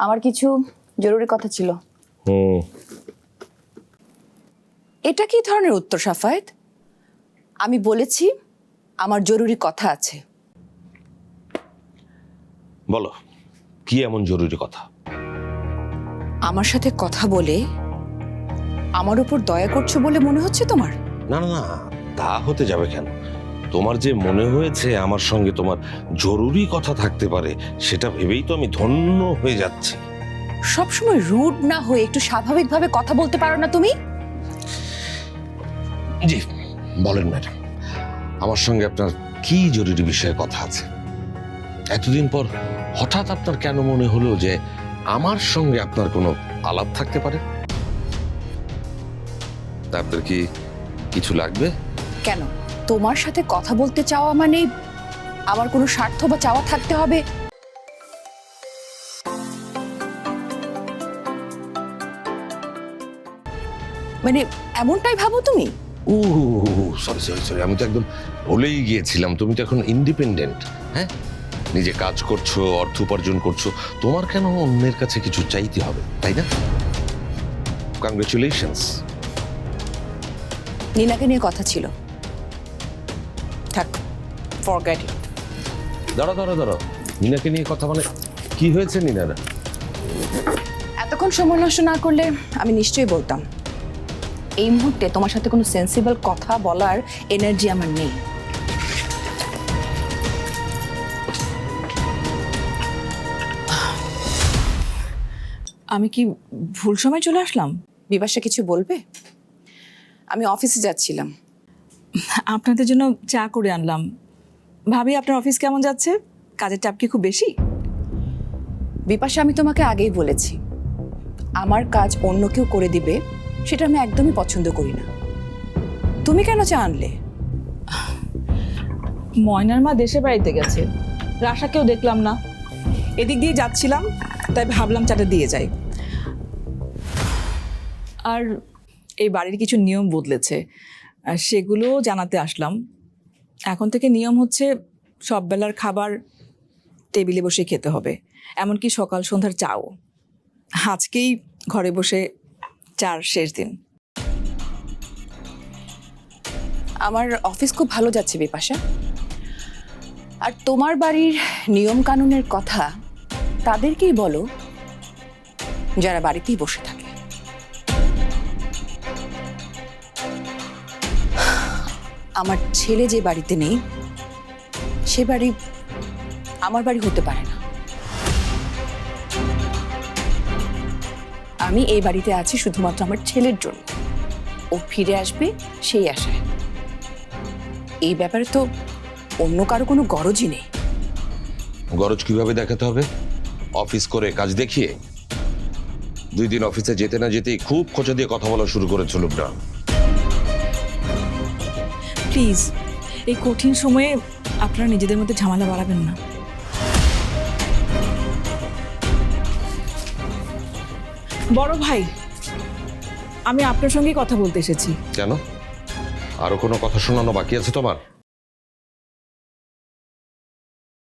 আমার কিছু জরুরি কথা ছিল। এটা কি ধরনের উত্তর সাফায়েত? আমি বলেছি আমার জরুরি কথা আছে। বলো, কি এমন জরুরি কথা? আমার সাথে কথা বলে আমার উপর দয়া করছো বলে মনে হচ্ছে তোমার? না না না, তা হতে যাবে কেন? তোমার যে মনে হয়েছে আমার সঙ্গে তোমার জরুরি কথা থাকতে পারে, সেটা ভেবেই তো আমি ধন্য হয়ে যাচ্ছি। সবসময় রুড না হয়ে একটু স্বাভাবিকভাবে কথা বলতে পারো না তুমি? জি বলেন ম্যাডাম, আমার সঙ্গে আপনার কি জরুরি বিষয়ে কথা আছে? এতদিন পর হঠাৎ আপনার কেন মনে হলো যে আমার সঙ্গে আপনার কোনো আলাপ থাকতে পারে? তা আপনার কি কিছু লাগবে? কেন, তোমার সাথে কথা বলতে চাওয়া মানে আমার কোনো স্বার্থ বা চাওয়া থাকতে হবে? মানে এমনটাই ভাবো তুমি? ও সরি সরি সরি, আমি তো একদম ভুলেই গিয়েছিলাম। তুমি তো এখন ইন্ডিপেন্ডেন্ট, হ্যাঁ, নিজে কাজ করছো, অর্থ উপার্জন করছো, তোমার কেন অন্যের কাছে কিছু চাইতে হবে, তাই না? কংগ্রেচুলেশনস। নীনাকে নিয়ে কথা ছিল। থাক, ফরগেট ইট। দাঁড়া দাঁড়া দাঁড়া, নীনাকে নিয়ে কথা মানে কি হয়েছে নীনারা? এতক্ষণ সময় নষ্ট না করলে আমি নিশ্চয়ই বলতাম। এই মুহূর্তে তোমার সাথে কোনো সেন্সিবল কথা বলার এনার্জি আমার নেই। আমি কি ভুল সময় চলে আসলাম? বিপাশা কিছু বলবে? আমি অফিসে যাচ্ছিলাম। আপনাদের জন্য চা করে আনলাম। ভাবি, আপনার অফিস কেমন যাচ্ছে? কাজের চাপ কি খুব বেশি? বিপাশা, আমি তোমাকে আগেই বলেছি আমার কাজ অন্য কেউ করে দিবে সেটা আমি একদমই পছন্দ করি না। তুমি কেন চা আনলে? ময়নার মা দেশের বাড়িতে গেছে, রাশাকেও দেখলাম না। এদিক দিয়ে যাচ্ছিলাম, তাই ভাবলাম চাটা দিয়ে যাই। আর এই বাড়ির কিছু নিয়ম বদলেছে, আর সেগুলো জানাতে আসলাম। এখন থেকে নিয়ম হচ্ছে সব বেলার খাবার টেবিলে বসে খেতে হবে, এমনকি সকাল সন্ধ্যার চাও। আজকেই ঘরে বসে চার শেষ দিন। আমার অফিস খুব ভালো যাচ্ছে বিপাশা। আর তোমার বাড়ির নিয়ম কানুনের কথা তাদেরকেই বলো যারা বাড়িতেই বসে থাকে। আমার ছেলে যে বাড়িতে নেই সে বাড়ি আমার বাড়ি হতে পারে না। আমি এই বাড়িতে আছি শুধুমাত্র আমার ছেলের জন্য। ও ফিরে আসবে সেই আশায়। এই ব্যাপারে তো অন্য কারো কোনো গরজই নেই। গরজ কিভাবে দেখাতে হবে? অফিস করে কাজ দেখিয়ে? 2 দিন অফিসে যেতে না যেতেই খুব খোঁচা দিয়ে কথা বলা শুরু করেছে লোকটা। প্লিজ, এই কঠিন সময়ে আপনারা নিজেদের মধ্যে ঝামেলা বাড়াবেন না। বড় ভাই, আমি আপনার সঙ্গেই কথা বলতে এসেছি। কেন? আরো কোনো কথা শোনানো বাকি আছে তোমার?